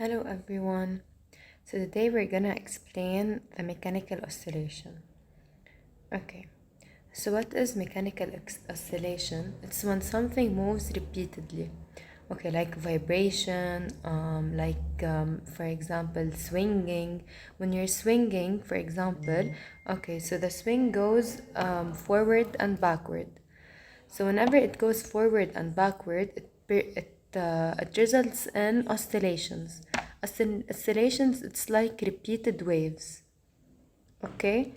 Hello everyone. So today we're gonna explain the mechanical oscillation. Okay. So what is mechanical oscillation? It's when something moves repeatedly. Okay, like vibration, for example, swinging. When you're swinging, for example, okay, so the swing goes forward and backward. So whenever it goes forward and backward, it results in oscillations. Oscillations, it's like repeated waves. Okay?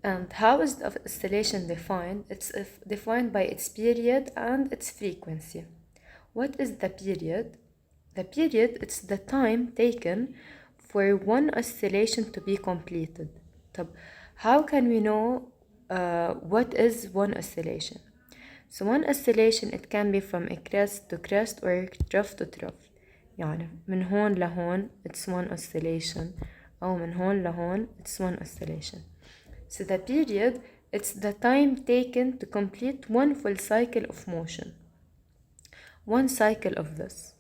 And how is the oscillation defined? It's defined by its period and its frequency. What is the period? The period, it's the time taken for one oscillation to be completed. How can we know what is one oscillation? So one oscillation, it can be from a crest to crest or trough to trough. يعني من هون لهون it's one oscillation أو من هون لهون it's one oscillation. So the period, it's the time taken to complete one full cycle of motion. One cycle of this.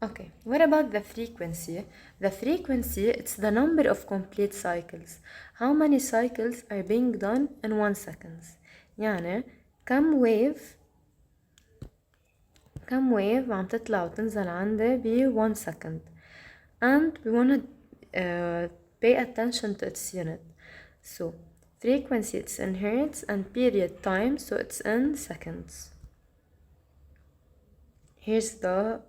Okay, what about the frequency? The frequency, it's the number of complete cycles. How many cycles are being done in 1 second? يعني كم wave عم تطلع وتنزل عندي ب 1 second. And we want to pay attention to its unit. So frequency, it's in hertz, and period, time, so it's in seconds. Here's the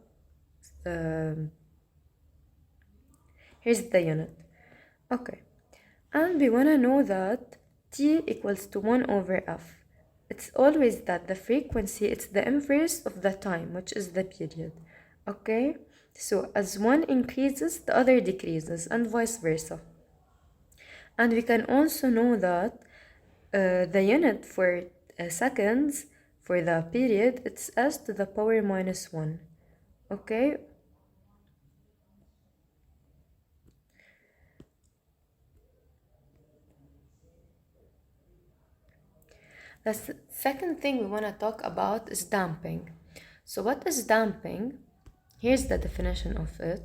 unit. Okay, and we want to know that T equals to 1 over F. It's always that the frequency, it's the inverse of the time, which is the period. Okay, so as one increases, the other decreases, and vice versa. And we can also know that the unit for seconds for the period, it's s to the power minus 1. Okay. The second thing we want to talk about is damping. So what is damping? Here's the definition of it.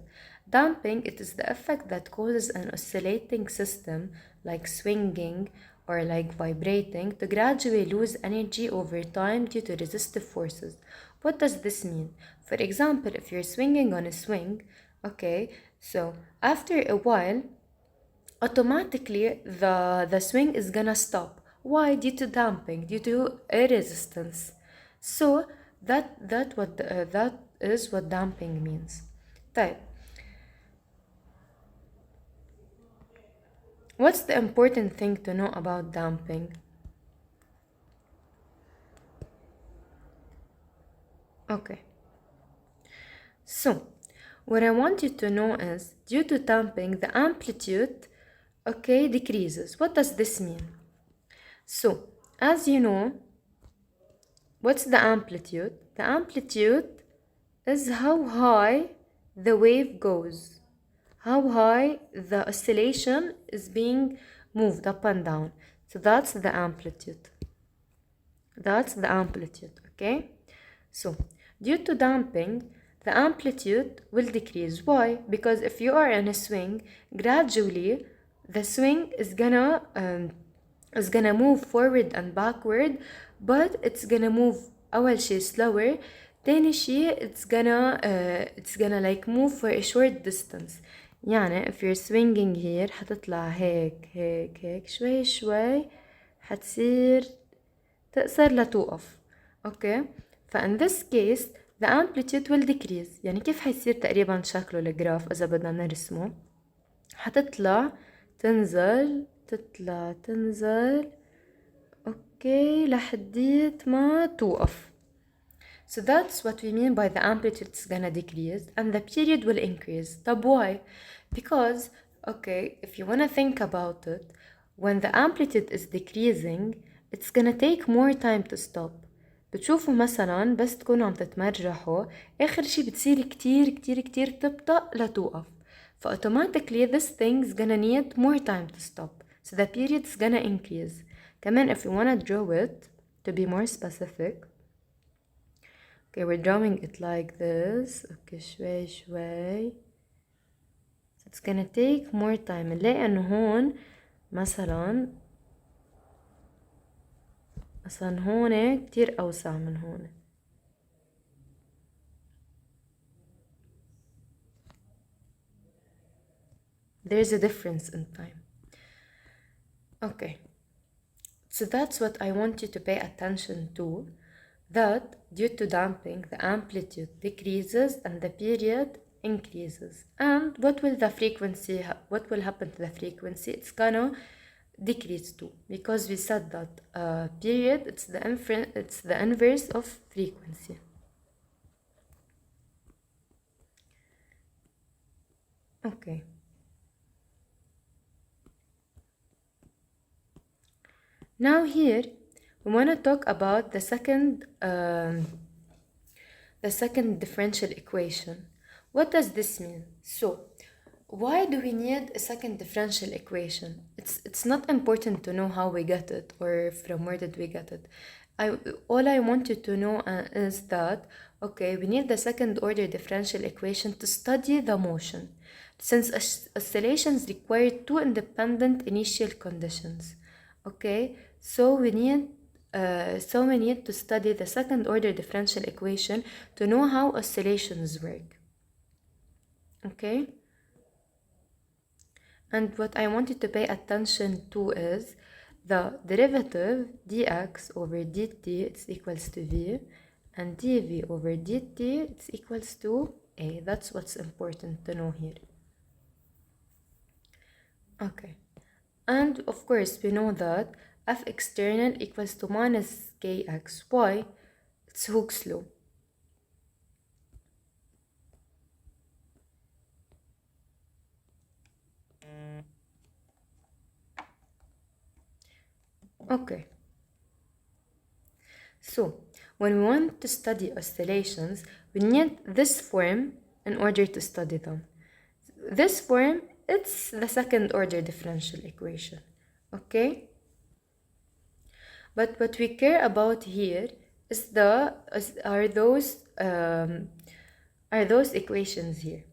Damping, it is the effect that causes an oscillating system, like swinging or like vibrating, to gradually lose energy over time due to resistive forces. What does this mean? For example, if you're swinging on a swing, okay, so after a while, automatically the swing is gonna stop. Why? Due to damping, due to air resistance. So that is what damping means. طيب. What's the important thing to know about damping? Okay. So what I want you to know is, due to damping, the amplitude, okay, decreases. What does this mean? So, as you know, what's the amplitude? The amplitude is how high the wave goes, how high the oscillation is being moved up and down. So that's the amplitude. That's the amplitude, okay? So, due to damping, the amplitude will decrease. Why? Because if you are in a swing, gradually the swing is gonna move forward and backward, but it's gonna move أول شي slower. تاني شي it's gonna like move for a short distance. يعني if you're swinging here حتطلع هيك شوي شوي حتصير تقصر لتوقف. Okay, فإن this case the amplitude will decrease. يعني كيف حيصير تقريبا شكله الجراف إذا بدنا نرسمه؟ حتطلع تنزل تطلع تنزل اوكي لحديت ما توقف. So that's what we mean by the amplitude is gonna decrease and the period will increase. طب why? Because, okay, if you wanna think about it, when the amplitude is decreasing, it's gonna take more time to stop. بتشوفوا مثلا بس تكونوا عم تتمرجحوا آخر شي بتصير كتير كتير كتير تبطأ لتوقف. فautomatically this thing is gonna need more time to stop. So the period is gonna increase. كمان if you wanna draw it to be more specific, Okay, we're drawing it like this. Okay, شوي شوي. So it's gonna take more time. نلاقي انه هون مثلا هون كتير اوسع من هون. There's a difference in time. Okay, so that's what I want you to pay attention to, that due to damping the amplitude decreases and the period increases. And what will happen to the frequency? It's gonna decrease too, because we said that period, it's the inverse of frequency. Okay. Now here we want to talk about the second differential equation. What does this mean? So why do we need a second differential equation? It's not important to know how we get it or from where did we get it. All I want you to know is that, okay, we need the second order differential equation to study the motion, since oscillations require two independent initial conditions. Okay, so we need to study the second order differential equation to know how oscillations work. Okay, and what I want you to pay attention to is the derivative dx over dt, it's equals to v, and dv over dt, it's equals to a. That's what's important to know here. Okay, and of course we know that f external equals to minus kx. Why? It's Hooke's law. Okay, so when we want to study oscillations, we need this form in order to study them. This form, it's the second order differential equation. Okay, but what we care about here is are those equations here.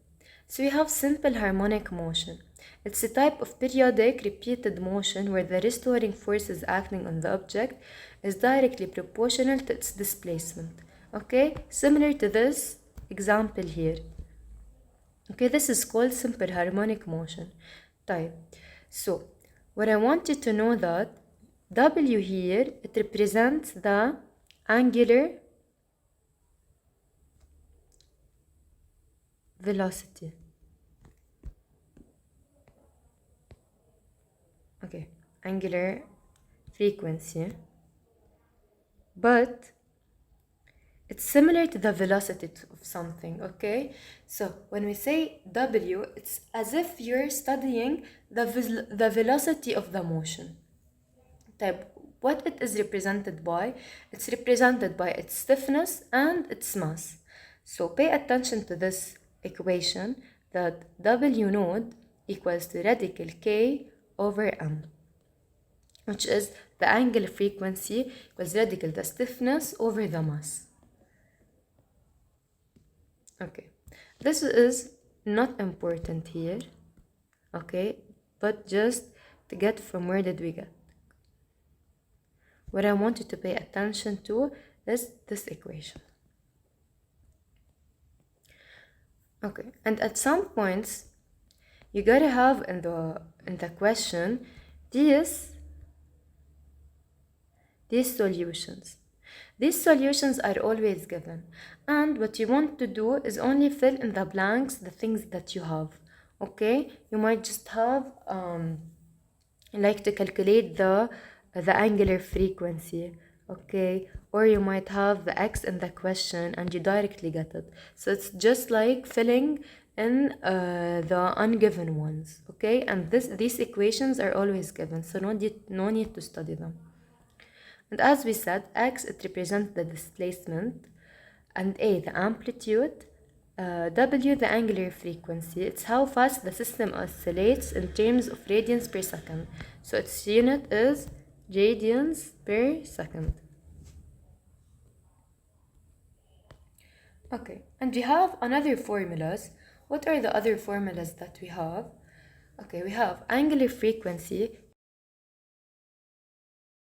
So we have simple harmonic motion. It's a type of periodic repeated motion where the restoring forces acting on the object is directly proportional to its displacement. Okay, similar to this example here. Okay, this is called simple harmonic motion type. So what I want you to know that W here, it represents the angular velocity. Okay, angular frequency, but it's similar to the velocity of something. Okay, so when we say W, it's as if you're studying the velocity of the motion. Type, what it is represented by? It's represented by its stiffness and its mass. So pay attention to this equation, that W node equals to radical K over M, which is the angular frequency equals radical the stiffness over the mass. Okay, this is not important here, okay, but just to get from where did we get. What I want you to pay attention to is this equation. Okay, and at some points you gotta have in the question these solutions. These solutions are always given, and what you want to do is only fill in the blanks, the things that you have. Okay, you might just have like to calculate the angular frequency, okay, or you might have the x in the question and you directly get it. So it's just like filling in the ungiven ones, okay, and these equations are always given, so no need to study them. And as we said, x, it represents the displacement, and a, the amplitude, w, the angular frequency, it's how fast the system oscillates in terms of radians per second. So its unit is radians per second. Okay, and we have another formulas. What are the other formulas that we have? Okay, we have angular frequency